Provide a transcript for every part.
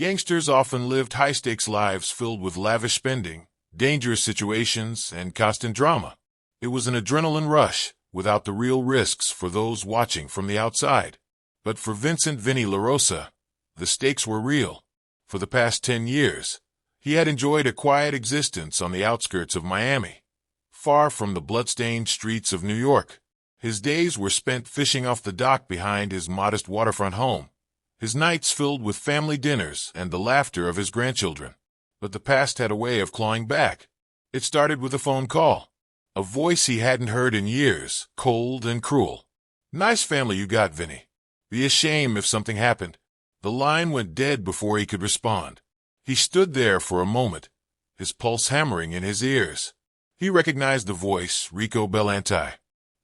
Gangsters often lived high-stakes lives filled with lavish spending, dangerous situations, and constant drama. It was an adrenaline rush, without the real risks for those watching from the outside. But for Vincent "Vinny" Larosa, the stakes were real. For the past 10 years, he had enjoyed a quiet existence on the outskirts of Miami, far from the bloodstained streets of New York. His days were spent fishing off the dock behind his modest waterfront home, his nights filled with family dinners and the laughter of his grandchildren. But the past had a way of clawing back. It started with a phone call. A voice he hadn't heard in years, cold and cruel. "Nice family you got, Vinny. Be a shame if something happened." The line went dead before he could respond. He stood there for a moment, his pulse hammering in his ears. He recognized the voice, Rico Belanti.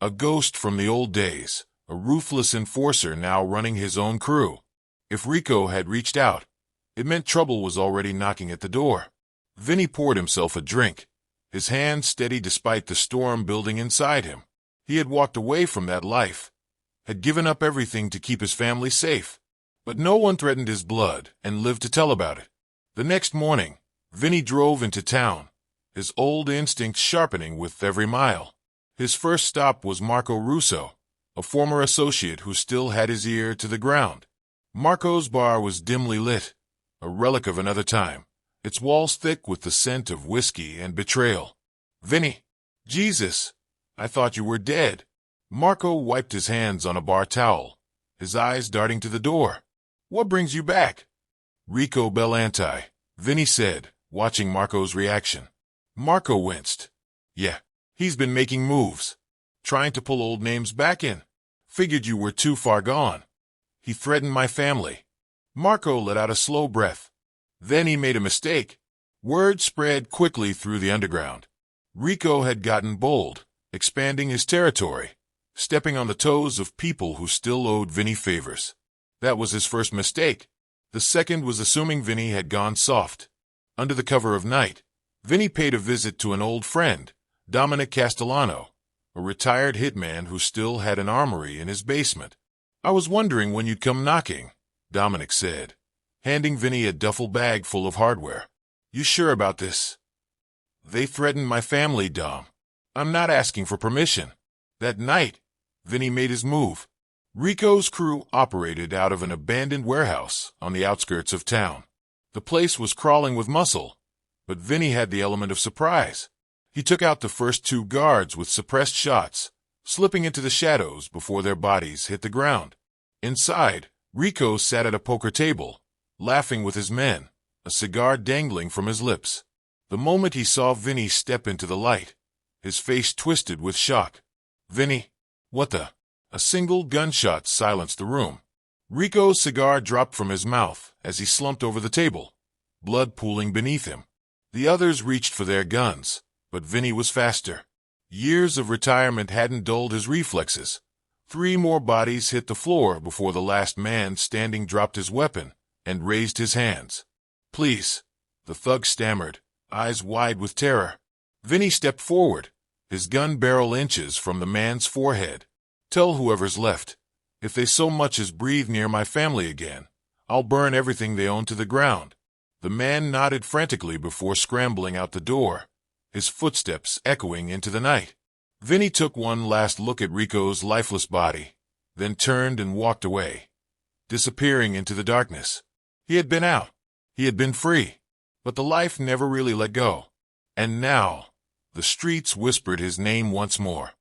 A ghost from the old days, a ruthless enforcer now running his own crew. If Rico had reached out, it meant trouble was already knocking at the door. Vinny poured himself a drink, his hand steady despite the storm building inside him. He had walked away from that life, had given up everything to keep his family safe. But no one threatened his blood and lived to tell about it. The next morning, Vinny drove into town, his old instincts sharpening with every mile. His first stop was Marco Russo, a former associate who still had his ear to the ground. Marco's bar was dimly lit, a relic of another time, its walls thick with the scent of whiskey and betrayal. "Vinny, Jesus, I thought you were dead." Marco wiped his hands on a bar towel, his eyes darting to the door. "What brings you back?" "Rico Belanti," Vinny said, watching Marco's reaction. Marco winced. "Yeah, he's been making moves, trying to pull old names back in. Figured you were too far gone. He threatened my family." Marco let out a slow breath. Then he made a mistake. Word spread quickly through the underground. Rico had gotten bold, expanding his territory, stepping on the toes of people who still owed Vinny favors. That was his first mistake. The second was assuming Vinny had gone soft. Under the cover of night, Vinny paid a visit to an old friend, Dominic Castellano, a retired hitman who still had an armory in his basement. "I was wondering when you'd come knocking," Dominic said, handing Vinny a duffel bag full of hardware. "You sure about this?" "They threatened my family, Dom. I'm not asking for permission." That night, Vinny made his move. Rico's crew operated out of an abandoned warehouse on the outskirts of town. The place was crawling with muscle, but Vinny had the element of surprise. He took out the first 2 guards with suppressed shots, slipping into the shadows before their bodies hit the ground. Inside, Rico sat at a poker table, laughing with his men, a cigar dangling from his lips. The moment he saw Vinny step into the light, his face twisted with shock. "Vinny, what the?" A single gunshot silenced the room. Rico's cigar dropped from his mouth as he slumped over the table, blood pooling beneath him. The others reached for their guns, but Vinny was faster. Years of retirement hadn't dulled his reflexes. 3 more bodies hit the floor before the last man standing dropped his weapon and raised his hands. "Please," the thug stammered, eyes wide with terror. Vinny stepped forward, his gun barrel inches from the man's forehead. "Tell whoever's left, if they so much as breathe near my family again, I'll burn everything they own to the ground." The man nodded frantically before scrambling out the door, his footsteps echoing into the night. Vinny took one last look at Rico's lifeless body, then turned and walked away, disappearing into the darkness. He had been out. He had been free. But the life never really let go. And now, the streets whispered his name once more.